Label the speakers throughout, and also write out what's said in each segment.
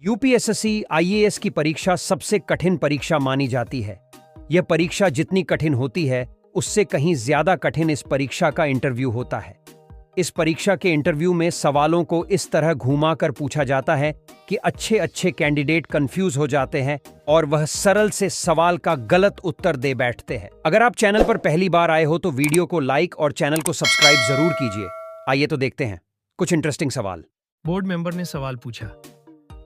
Speaker 1: UPSSC IAS की परीक्षा सबसे कठिन परीक्षा मानी जाती है। यह परीक्षा जितनी कठिन होती है, उससे कहीं ज्यादा कठिन इस परीक्षा का इंटरव्यू होता है। इस परीक्षा के इंटरव्यू में सवालों को इस तरह घुमा कर पूछा जाता है कि अच्छे अच्छे कैंडिडेट कंफ्यूज हो जाते हैं और वह सरल से सवाल का गलत उत्तर दे बैठते हैं। अगर आप चैनल पर पहली बार आए हो तो वीडियो को लाइक और चैनल को सब्सक्राइब जरूर कीजिए। आइए तो देखते हैं कुछ इंटरेस्टिंग सवाल।
Speaker 2: बोर्ड मेंबर ने सवाल पूछा,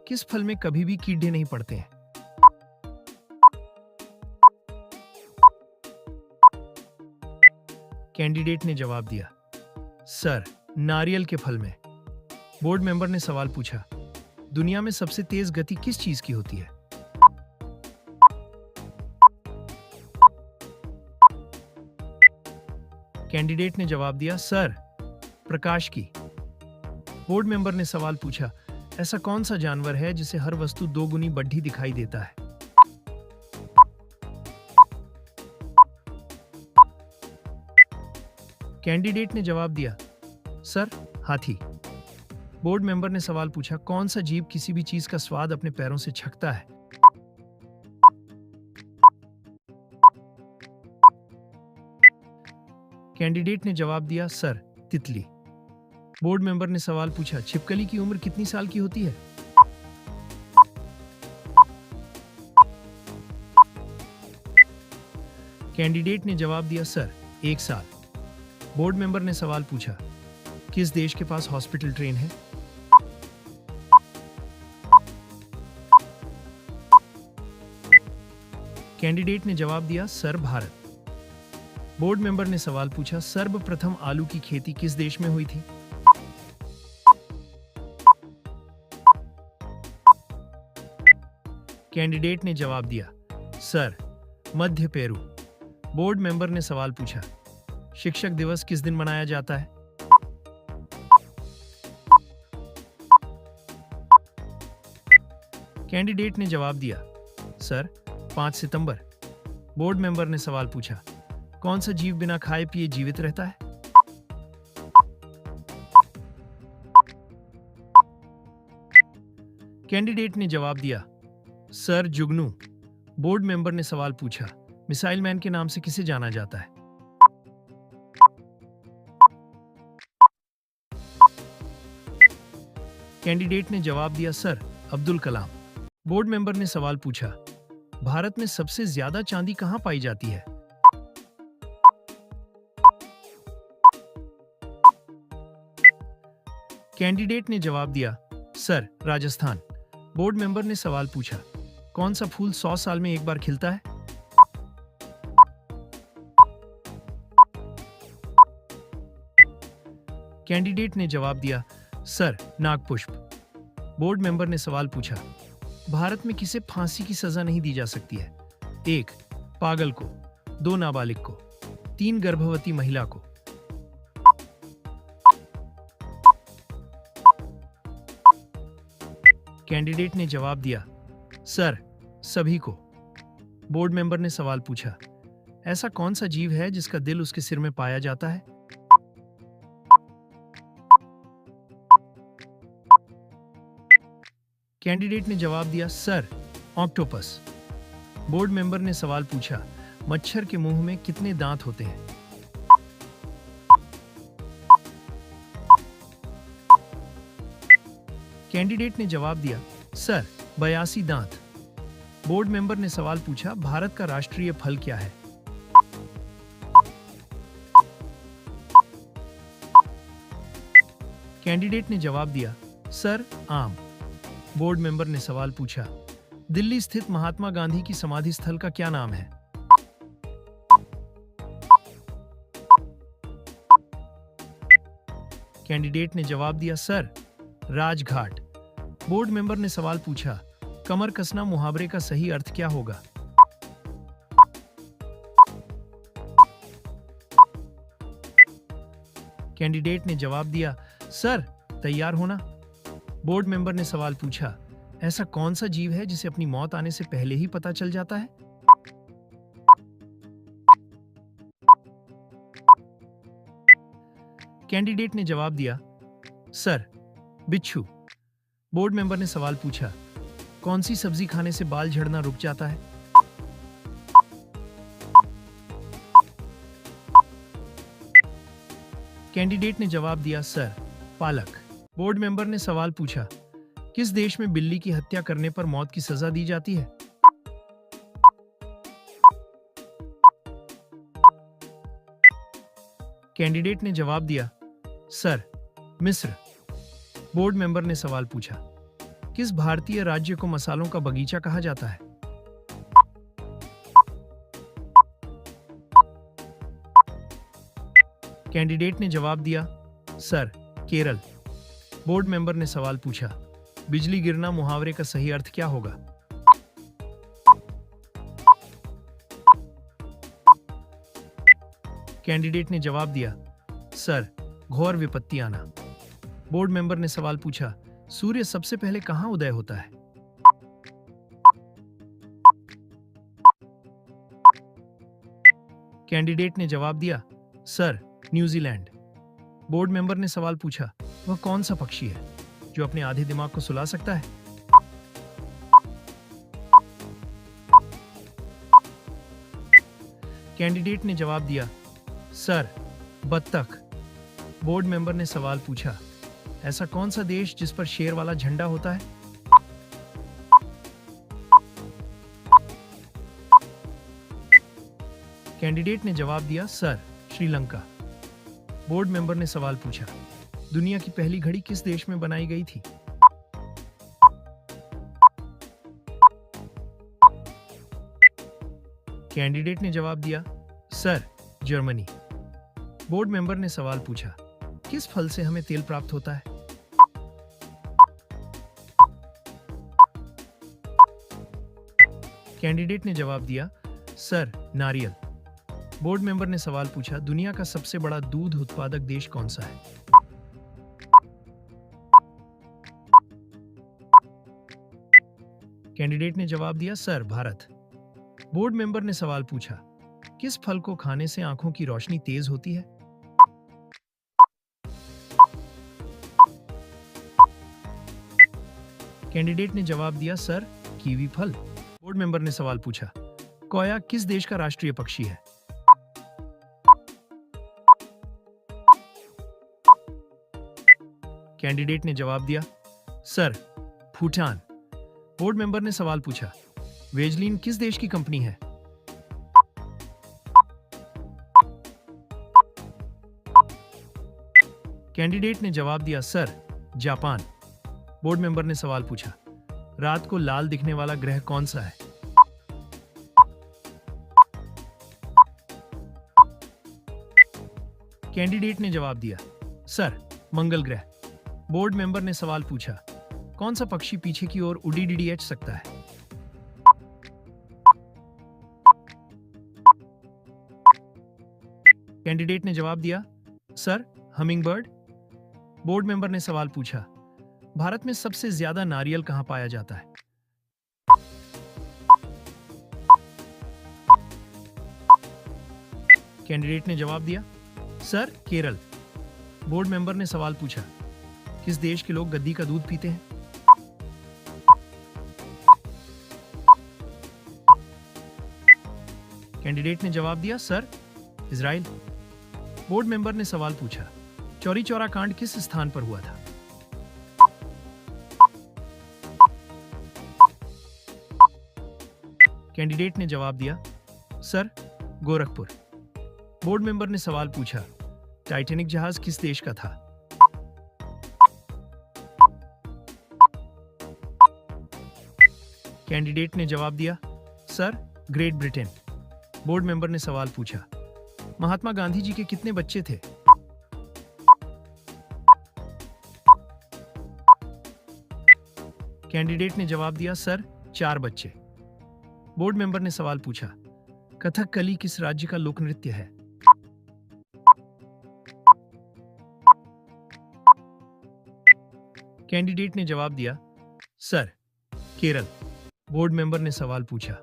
Speaker 2: किस फल में कभी भी कीड़े नहीं पड़ते हैं? कैंडिडेट ने जवाब दिया, सर, नारियल के फल में। बोर्ड मेंबर ने सवाल पूछा, दुनिया में सबसे तेज गति किस चीज की होती है? कैंडिडेट ने जवाब दिया, सर, प्रकाश की। बोर्ड मेंबर ने सवाल पूछा, ऐसा कौन सा जानवर है जिसे हर वस्तु दोगुनी बढ़ी दिखाई देता है? कैंडिडेट ने जवाब दिया, सर, हाथी। बोर्ड मेंबर ने सवाल पूछा, कौन सा जीव किसी भी चीज का स्वाद अपने पैरों से छकता है? कैंडिडेट ने जवाब दिया, सर, तितली। बोर्ड मेंबर ने सवाल पूछा, छिपकली की उम्र कितनी साल की होती है? कैंडिडेट ने जवाब दिया, सर, 1 साल। बोर्ड मेंबर ने सवाल पूछा, किस देश के पास हॉस्पिटल ट्रेन है? कैंडिडेट ने जवाब दिया, सर, भारत। बोर्ड मेंबर ने सवाल पूछा, सर्वप्रथम आलू की खेती किस देश में हुई थी? कैंडिडेट ने जवाब दिया, सर, मध्य पेरू। बोर्ड मेंबर ने सवाल पूछा, शिक्षक दिवस किस दिन मनाया जाता है? कैंडिडेट ने जवाब दिया, सर, 5 सितंबर। बोर्ड मेंबर ने सवाल पूछा, कौन सा जीव बिना खाए पिए जीवित रहता है? कैंडिडेट ने जवाब दिया, सर, जुगनू। बोर्ड मेंबर ने सवाल पूछा, मिसाइल मैन के नाम से किसे जाना जाता है? कैंडिडेट ने जवाब दिया, sir, Abdul Kalam. Board member ने सवाल पूछा, भारत में सबसे ज्यादा चांदी कहां पाई जाती है? कैंडिडेट ने जवाब दिया, सर, राजस्थान। बोर्ड मेंबर ने सवाल पूछा, कौन सा फूल 100 साल में एक बार खिलता है? कैंडिडेट ने जवाब दिया, सर, नागपुष्प। बोर्ड मेंबर ने सवाल पूछा, भारत में किसे फांसी की सजा नहीं दी जा सकती है? 1 पागल को, 2 नाबालिग को, 3 गर्भवती महिला को। कैंडिडेट ने जवाब दिया, सर, सभी को। बोर्ड मेंबर ने सवाल पूछा, ऐसा कौन सा जीव है जिसका दिल उसके सिर में पाया जाता है? कैंडिडेट ने जवाब दिया, सर, ऑक्टोपस। बोर्ड मेंबर ने सवाल पूछा, मच्छर के मुंह में कितने दांत होते हैं? कैंडिडेट ने जवाब दिया, सर, 82 दांत। बोर्ड मेंबर ने सवाल पूछा, भारत का राष्ट्रीय फल क्या है? कैंडिडेट ने जवाब दिया, सर, आम। बोर्ड मेंबर ने सवाल पूछा, दिल्ली स्थित महात्मा गांधी की समाधि स्थल का क्या नाम है? कैंडिडेट ने जवाब दिया, सर, राजघाट। बोर्ड मेंबर ने सवाल पूछा, कमर कसना मुहावरे का सही अर्थ क्या होगा? कैंडिडेट ने जवाब दिया, सर, तैयार होना। बोर्ड मेंबर ने सवाल पूछा, ऐसा कौन सा जीव है जिसे अपनी मौत आने से पहले ही पता चल जाता है? कैंडिडेट ने जवाब दिया, सर, बिच्छू। बोर्ड मेंबर ने सवाल पूछा, कौन सी सब्जी खाने से बाल झड़ना रुक जाता है? कैंडिडेट ने जवाब दिया, सर, पालक। बोर्ड मेंबर ने सवाल पूछा, किस देश में बिल्ली की हत्या करने पर मौत की सजा दी जाती है? कैंडिडेट ने जवाब दिया, सर, मिस्र। बोर्ड मेंबर ने सवाल पूछा, किस भारतीय राज्य को मसालों का बगीचा कहा जाता है? कैंडिडेट ने जवाब दिया, सर, केरल। बोर्ड मेंबर ने सवाल पूछा, बिजली गिरना मुहावरे का सही अर्थ क्या होगा? कैंडिडेट ने जवाब दिया, सर, घोर विपत्ति आना। बोर्ड मेंबर ने सवाल पूछा, सूर्य सबसे पहले कहां उदय होता है? कैंडिडेट ने जवाब दिया, सर, न्यूजीलैंड। बोर्ड मेंबर ने सवाल पूछा, वह कौन सा पक्षी है जो अपने आधे दिमाग को सुला सकता है? कैंडिडेट ने जवाब दिया, सर, बत्तख। बोर्ड मेंबर ने सवाल पूछा, ऐसा कौन सा देश जिस पर शेर वाला झंडा होता है? कैंडिडेट ने जवाब दिया, सर, श्रीलंका। बोर्ड मेंबर ने सवाल पूछा, दुनिया की पहली घड़ी किस देश में बनाई गई थी? कैंडिडेट ने जवाब दिया, सर, जर्मनी। बोर्ड मेंबर ने सवाल पूछा, किस फल से हमें तेल प्राप्त होता है? कैंडिडेट ने जवाब दिया, सर, नारियल। बोर्ड मेंबर ने सवाल पूछा, दुनिया का सबसे बड़ा दूध उत्पादक देश कौन सा है? कैंडिडेट ने जवाब दिया, सर, भारत। बोर्ड मेंबर ने सवाल पूछा, किस फल को खाने से आंखों की रोशनी तेज होती है? कैंडिडेट ने जवाब दिया, सर, कीवी फल। बोर्ड मेंबर ने सवाल पूछा, कोया किस देश का राष्ट्रीय पक्षी है? कैंडिडेट ने जवाब दिया, सर, भूटान। बोर्ड मेंबर ने सवाल पूछा, वेजलिन किस देश की कंपनी है? कैंडिडेट ने जवाब दिया, सर, जापान। बोर्ड मेंबर ने सवाल पूछा, रात को लाल दिखने वाला ग्रह कौन सा है? कैंडिडेट ने जवाब दिया, सर, मंगल ग्रह। बोर्ड मेंबर ने सवाल पूछा, कौन सा पक्षी पीछे की ओर उड़ी डीडीएच सकता है? कैंडिडेट ने जवाब दिया, सर, हमिंगबर्ड। बोर्ड मेंबर ने सवाल पूछा, भारत में सबसे ज्यादा नारियल कहां पाया जाता है? कैंडिडेट ने जवाब दिया, सर, केरल। बोर्ड मेंबर ने सवाल पूछा, किस देश के लोग गद्दी का दूध पीते हैं? कैंडिडेट ने जवाब दिया, सर, इजराइल। बोर्ड मेंबर ने सवाल पूछा, चौरी चौरा कांड किस स्थान पर हुआ था? कैंडिडेट ने जवाब दिया, सर, गोरखपुर। बोर्ड मेंबर ने सवाल पूछा, टाइटैनिक जहाज किस देश का था? कैंडिडेट ने जवाब दिया, sir, great Britain. Board member ने सवाल पूछा, महात्मा गांधी जी के कितने बच्चे थे? कैंडिडेट ने जवाब दिया, सर, 4 बच्चे। बोर्ड मेंबर ने सवाल पूछा, कथकली किस राज्य का लोक नृत्य है? कैंडिडेट ने जवाब दिया, सर, केरल। बोर्ड मेंबर ने सवाल पूछा,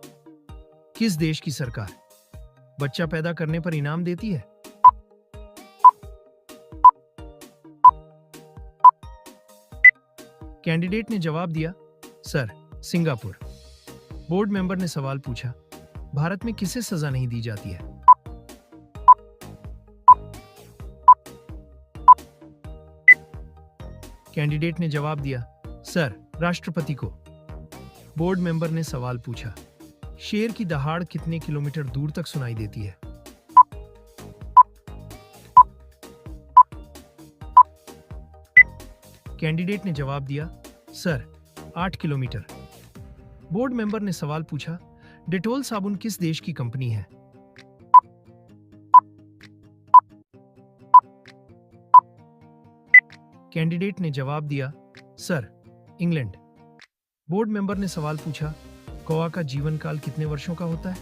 Speaker 2: किस देश की सरकार बच्चा पैदा करने पर इनाम देती है? कैंडिडेट ने जवाब दिया, सर, सिंगापुर। बोर्ड मेंबर ने सवाल पूछा, भारत में किसे सजा नहीं दी जाती है? कैंडिडेट ने जवाब दिया, सर, राष्ट्रपति को। बोर्ड मेंबर ने सवाल पूछा, शेर की दहाड़ कितने किलोमीटर दूर तक सुनाई देती है? कैंडिडेट ने जवाब दिया, सर, 8 किलोमीटर। बोर्ड मेंबर ने सवाल पूछा, डेटोल साबुन किस देश की कंपनी है? कैंडिडेट ने जवाब दिया, सर, इंग्लैंड। बोर्ड मेंबर ने सवाल पूछा, कौवा का जीवन काल कितने वर्षों का होता है?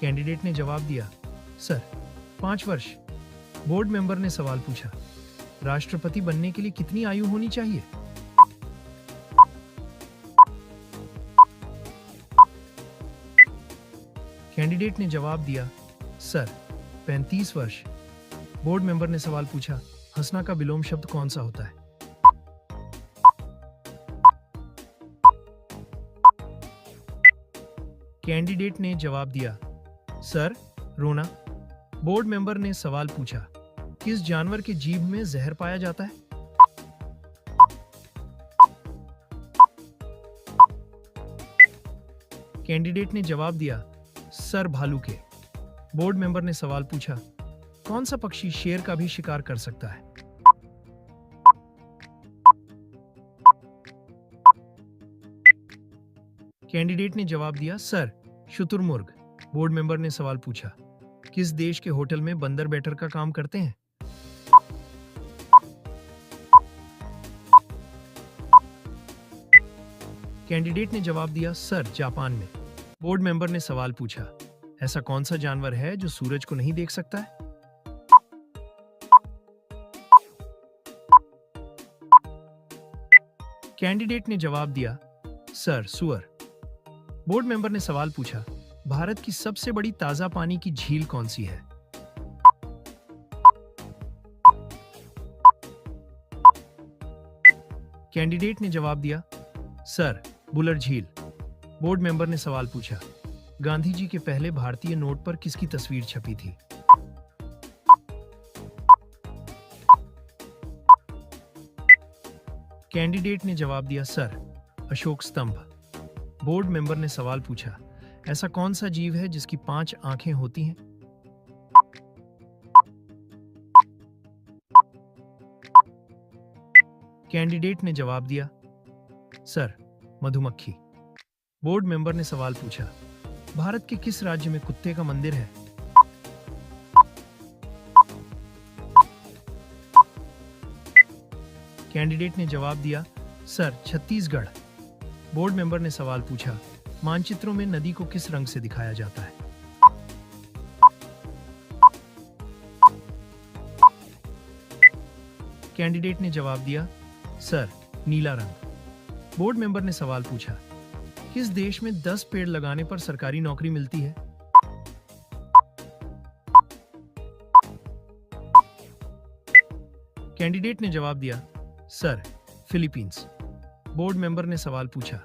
Speaker 2: कैंडिडेट ने जवाब दिया, सर, 5 वर्ष। बोर्ड मेंबर ने सवाल पूछा, राष्ट्रपति बनने के लिए कितनी आयु होनी चाहिए? कैंडिडेट ने जवाब दिया, सर, 35 वर्ष। बोर्ड मेंबर ने सवाल पूछा, हंसना का विलोम शब्द कौन सा होता है? कैंडिडेट ने जवाब दिया, सर, रोना। बोर्ड मेंबर ने सवाल पूछा, किस जानवर के जीभ में जहर पाया जाता है? कैंडिडेट ने जवाब दिया, सर, भालू के। बोर्ड मेंबर ने सवाल पूछा, कौन सा पक्षी शेर का भी शिकार कर सकता है? कैंडिडेट ने जवाब दिया, सर, शुतुरमुर्ग। बोर्ड मेंबर ने सवाल पूछा, किस देश के होटल में बंदर वेटर का काम करते हैं? कैंडिडेट ने जवाब दिया, सर, जापान में। बोर्ड मेंबर ने सवाल पूछा, ऐसा कौन सा जानवर है जो सूरज को नहीं देख सकता है? कैंडिडेट ने जवाब दिया, सर, सुअर। बोर्ड मेंबर ने सवाल पूछा, भारत की सबसे बड़ी ताजा पानी की झील कौन सी है? कैंडिडेट ने जवाब दिया, सर, बुलर झील। बोर्ड मेंबर ने सवाल पूछा, गांधी जी के पहले भारतीय नोट पर किसकी तस्वीर छपी थी? कैंडिडेट ने जवाब दिया, सर, अशोक स्तंभ। बोर्ड मेंबर ने सवाल पूछा, ऐसा कौन सा जीव है जिसकी 5 आंखें होती हैं? कैंडिडेट ने जवाब दिया, सर, मधुमक्खी। बोर्ड मेंबर ने सवाल पूछा, भारत के किस राज्य में कुत्ते का मंदिर है? कैंडिडेट ने जवाब दिया, सर, छत्तीसगढ़। बोर्ड मेंबर ने सवाल पूछा, मानचित्रों में नदी को किस रंग से दिखाया जाता है? कैंडिडेट ने जवाब दिया, सर, नीला रंग। बोर्ड मेंबर ने सवाल पूछा, किस देश में 10 पेड़ लगाने पर सरकारी नौकरी मिलती है? कैंडिडेट ने जवाब दिया, सर, फिलीपींस। बोर्ड मेंबर ने सवाल पूछा,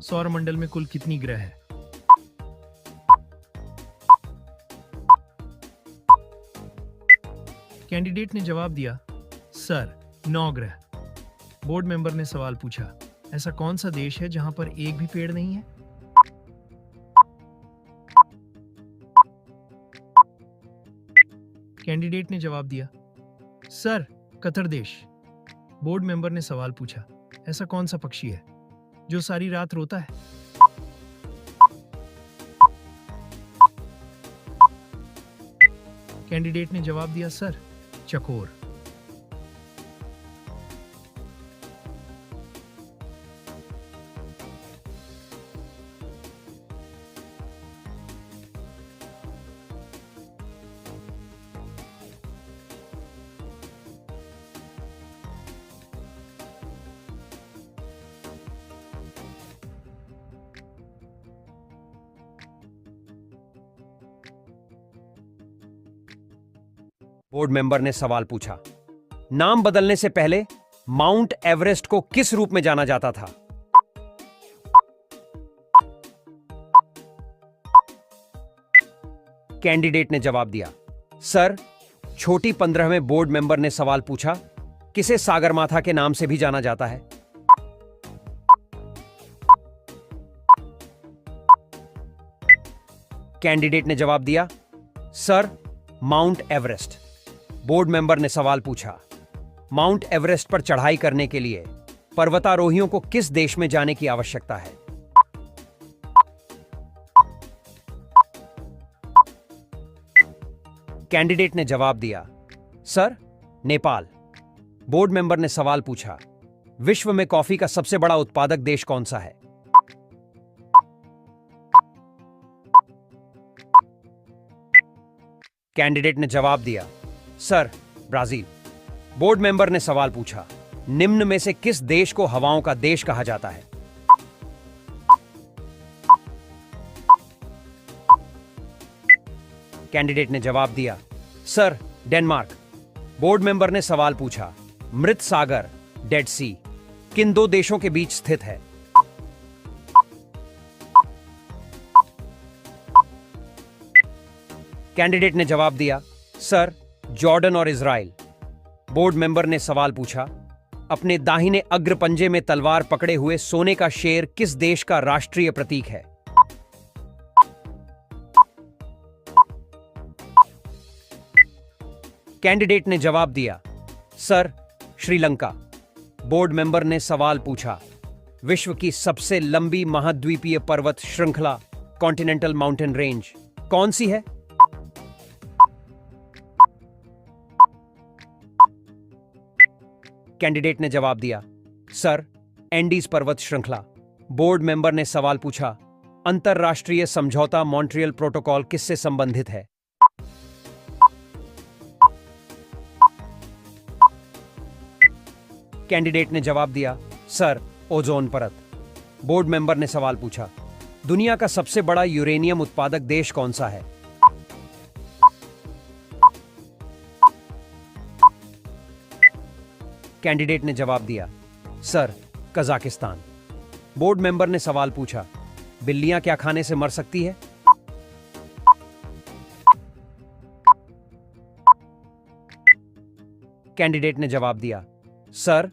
Speaker 2: सौरमंडल में कुल कितनी ग्रह है? कैंडिडेट ने जवाब दिया, सर, 9 ग्रह। बोर्ड मेंबर ने सवाल पूछा, ऐसा कौन सा देश है जहां पर एक भी पेड़ नहीं है? कैंडिडेट ने जवाब दिया, सर, कतर देश। बोर्ड मेंबर ने सवाल पूछा, ऐसा कौन सा पक्षी है जो सारी रात रोता है? कैंडिडेट ने जवाब दिया, सर, चकोर।
Speaker 1: बोर्ड मेंबर ने सवाल पूछा, नाम बदलने से पहले माउंट एवरेस्ट को किस रूप में जाना जाता था? कैंडिडेट ने जवाब दिया, सर, छोटी 15वें बोर्ड मेंबर ने सवाल पूछा, किसे सागरमाथा के नाम से भी जाना जाता है? कैंडिडेट ने जवाब दिया, sir, mount Everest. Board member ने सवाल पूछा, माउंट एवरेस्ट पर चढ़ाई करने के लिए पर्वतारोहियों को किस देश में जाने की आवश्यकता है? कैंडिडेट ने जवाब दिया, सर, नेपाल। बोर्ड मेंबर ने सवाल पूछा, विश्व में कॉफी का सबसे बड़ा उत्पादक देश कौन सा है? कैंडिडेट ने जवाब दिया, सर, ब्राजील। बोर्ड मेंबर ने सवाल पूछा, निम्न में से किस देश को हवाओं का देश कहा जाता है? कैंडिडेट ने जवाब दिया, सर, डेनमार्क। बोर्ड मेंबर ने सवाल पूछा, मृत सागर, डेड सी, किन दो देशों के बीच स्थित है? कैंडिडेट ने जवाब दिया, सर, जॉर्डन और इजराइल। बोर्ड मेंबर ने सवाल पूछा, अपने दाहिने अग्र पंजे में तलवार पकड़े हुए सोने का शेर किस देश का राष्ट्रीय प्रतीक है? कैंडिडेट ने जवाब दिया, सर, श्रीलंका। बोर्ड मेंबर ने सवाल पूछा, विश्व की सबसे लंबी महाद्वीपीय पर्वत श्रृंखला कॉन्टिनेंटल माउंटेन रेंज कौन सी है? कैंडिडेट ने जवाब दिया, सर, एंडीज पर्वत श्रृंखला। बोर्ड मेंबर ने सवाल पूछा, अंतरराष्ट्रीय समझौता मॉन्ट्रियल प्रोटोकॉल किससे संबंधित है? कैंडिडेट ने जवाब दिया, सर, ओजोन परत। बोर्ड मेंबर ने सवाल पूछा, दुनिया का सबसे बड़ा यूरेनियम उत्पादक देश कौन सा है? कैंडिडेट ने जवाब दिया, सर, कजाकिस्तान। बोर्ड मेंबर ने सवाल पूछा, बिल्लियां क्या खाने से मर सकती है? कैंडिडेट ने जवाब दिया, सर,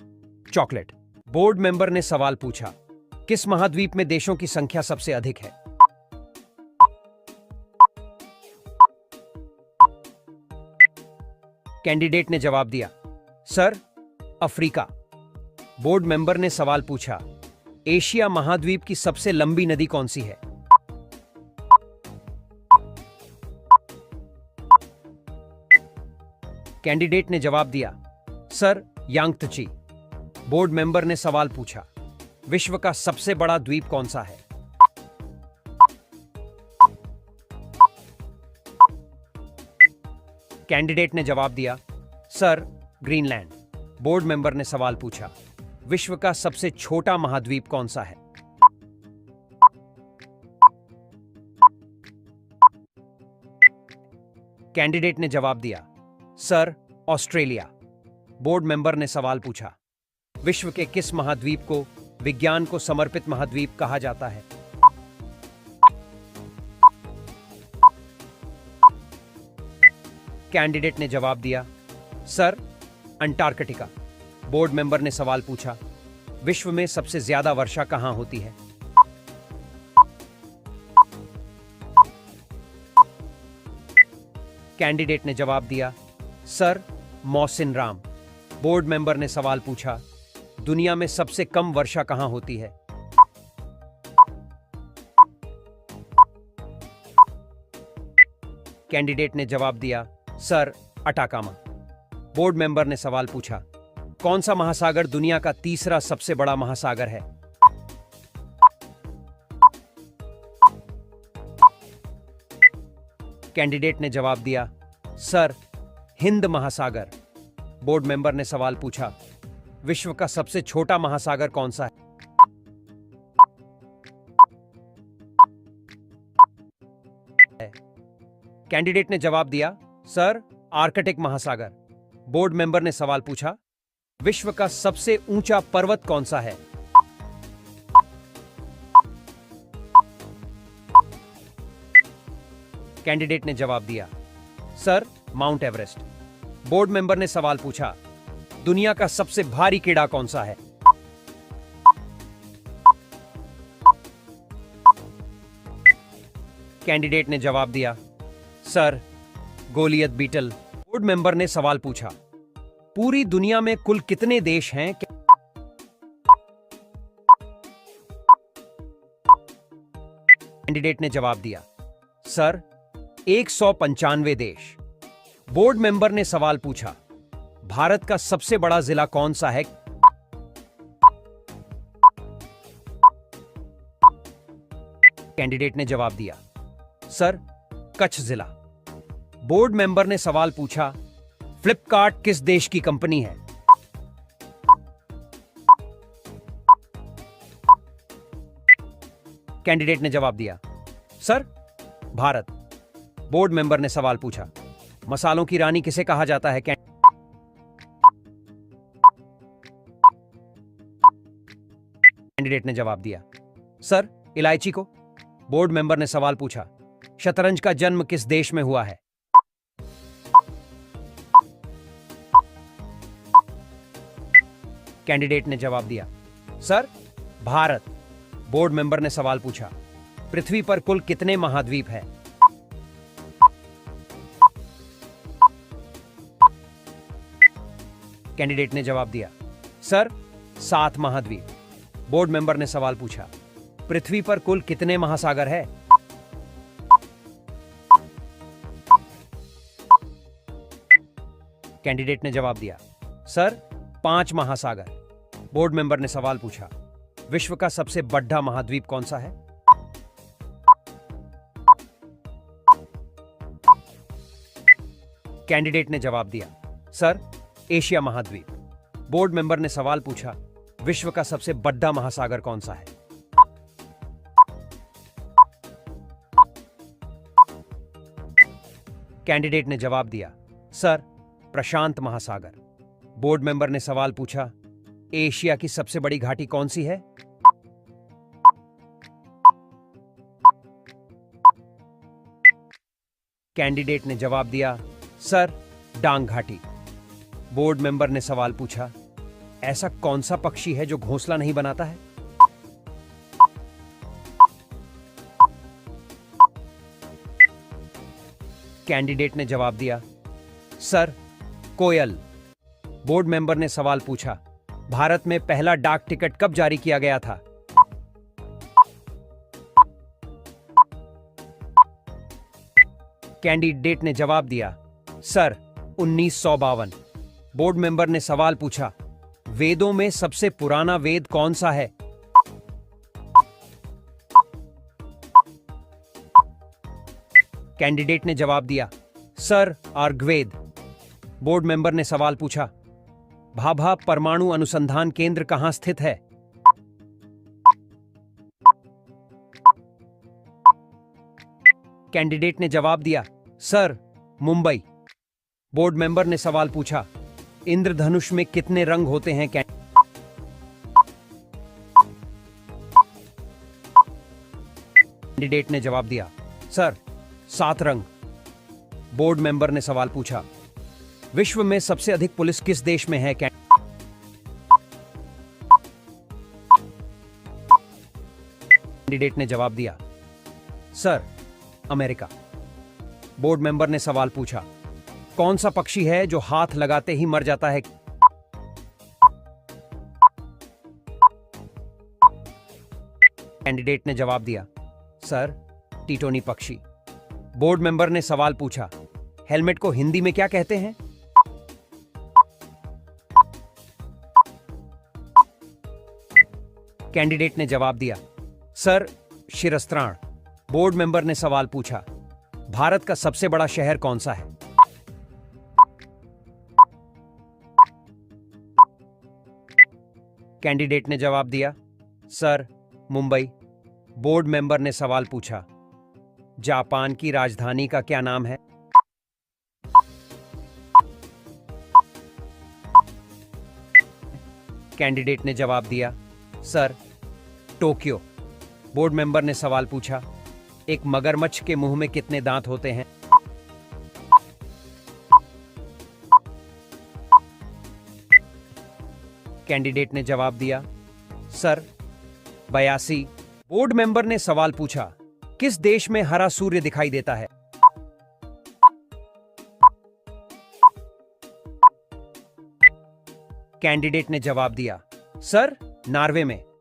Speaker 1: चॉकलेट। बोर्ड मेंबर ने सवाल पूछा, किस महाद्वीप में देशों की संख्या सबसे अधिक है? कैंडिडेट ने जवाब दिया, सर, अफ्रीका। बोर्ड मेंबर ने सवाल पूछा, एशिया महाद्वीप की सबसे लंबी नदी कौन सी है? कैंडिडेट ने जवाब दिया, सर, यांगत्ची। बोर्ड मेंबर ने सवाल पूछा, विश्व का सबसे बड़ा द्वीप कौन सा है? कैंडिडेट ने जवाब दिया, सर, ग्रीनलैंड। बोर्ड मेंबर ने सवाल पूछा, विश्व का सबसे छोटा महाद्वीप कौन सा है? कैंडिडेट ने जवाब दिया, सर, ऑस्ट्रेलिया। बोर्ड मेंबर ने सवाल पूछा, विश्व के किस महाद्वीप को विज्ञान को समर्पित महाद्वीप कहा जाता है? कैंडिडेट ने जवाब दिया, सर, अंटार्कटिका। बोर्ड मेंबर ने सवाल पूछा, विश्व में सबसे ज्यादा वर्षा कहां होती है? कैंडिडेट ने जवाब दिया, सर, मौसिनराम। बोर्ड मेंबर ने सवाल पूछा, दुनिया में सबसे कम वर्षा कहां होती है? कैंडिडेट ने जवाब दिया, सर, अटाकामा। बोर्ड मेंबर ने सवाल पूछा, कौन सा महासागर दुनिया का तीसरा सबसे बड़ा महासागर है? कैंडिडेट ने जवाब दिया, सर, हिंद महासागर। बोर्ड मेंबर ने सवाल पूछा, विश्व का सबसे छोटा महासागर कौन सा है? कैंडिडेट ने जवाब दिया, सर, आर्कटिक महासागर। बोर्ड मेंबर ने सवाल पूछा, विश्व का सबसे ऊंचा पर्वत कौन सा है? कैंडिडेट ने जवाब दिया, sir, mount Everest. Board member ने सवाल पूछा, दुनिया का सबसे भारी कीड़ा कौन सा है? कैंडिडेट ने जवाब दिया, sir, Goliath beetle. Board member ने सवाल पूछा, पूरी दुनिया में कुल कितने देश हैं? कैंडिडेट ने जवाब दिया, सर, 195 देश। बोर्ड मेंबर ने सवाल पूछा, भारत का सबसे बड़ा जिला कौन सा है? कैंडिडेट ने जवाब दिया, सर, कच्छ जिला। बोर्ड मेंबर ने सवाल पूछा, फ्लिपकार्ट किस देश की कंपनी है? कैंडिडेट ने जवाब दिया, सर, भारत। बोर्ड मेंबर ने सवाल पूछा, मसालों की रानी किसे कहा जाता है? कैंडिडेट ने जवाब दिया, सर, इलायची को। बोर्ड मेंबर ने सवाल पूछा, शतरंज का जन्म किस देश में हुआ है? कैंडिडेट ने जवाब दिया, सर, भारत। बोर्ड मेंबर ने सवाल पूछा, पृथ्वी पर कुल कितने महाद्वीप हैं? कैंडिडेट ने जवाब दिया, सर, 7 महाद्वीप। बोर्ड मेंबर ने सवाल पूछा, पृथ्वी पर कुल कितने महासागर हैं? कैंडिडेट ने जवाब दिया, सर, 5 महासागर। बोर्ड मेंबर ने सवाल पूछा, विश्व का सबसे बड़ा महाद्वीप कौन सा है? कैंडिडेट ने जवाब दिया, सर, एशिया महाद्वीप। बोर्ड मेंबर ने सवाल पूछा, विश्व का सबसे बड़ा महासागर कौन सा है? कैंडिडेट ने जवाब दिया, सर, प्रशांत महासागर। बोर्ड मेंबर ने सवाल पूछा, एशिया की सबसे बड़ी घाटी कौन सी है? कैंडिडेट ने जवाब दिया, सर, डांग घाटी। बोर्ड मेंबर ने सवाल पूछा, ऐसा कौन सा पक्षी है जो घोंसला नहीं बनाता है? कैंडिडेट ने जवाब दिया, सर, कोयल। बोर्ड मेंबर ने सवाल पूछा, भारत में पहला डाक टिकट कब जारी किया गया था? कैंडिडेट ने जवाब दिया, सर, 1952। बोर्ड मेंबर ने सवाल पूछा, वेदों में सबसे पुराना वेद कौन सा है? कैंडिडेट ने जवाब दिया, सर, ऋग्वेद। बोर्ड मेंबर ने सवाल पूछा, भाभा परमाणु अनुसंधान केंद्र कहां स्थित है? कैंडिडेट ने जवाब दिया, सर, मुंबई। बोर्ड मेंबर ने सवाल पूछा, इंद्रधनुष में कितने रंग होते हैं? कैंडिडेट ने जवाब दिया, सर, 7 रंग। बोर्ड मेंबर ने सवाल पूछा, विश्व में सबसे अधिक पुलिस किस देश में है? कैंडिडेट ने जवाब दिया, सर, अमेरिका। बोर्ड मेंबर ने सवाल पूछा, कौन सा पक्षी है जो हाथ लगाते ही मर जाता है? कैंडिडेट ने जवाब दिया, सर, टीटोनी पक्षी। बोर्ड मेंबर ने सवाल पूछा, हेलमेट को हिंदी में क्या कहते हैं? कैंडिडेट ने जवाब दिया, सर, शिरस्त्राण। बोर्ड मेंबर ने सवाल पूछा, भारत का सबसे बड़ा शहर कौन सा है? कैंडिडेट ने जवाब दिया, सर, मुंबई। बोर्ड मेंबर ने सवाल पूछा, जापान की राजधानी का क्या नाम है? कैंडिडेट ने जवाब दिया, सर, टोक्यो। बोर्ड मेंबर ने सवाल पूछा, एक मगरमच्छ के मुंह में कितने दांत होते हैं? कैंडिडेट ने जवाब दिया, सर, 82। बोर्ड मेंबर ने सवाल पूछा, किस देश में हरा सूर्य दिखाई देता है? कैंडिडेट ने जवाब दिया, सर, नॉर्वे में।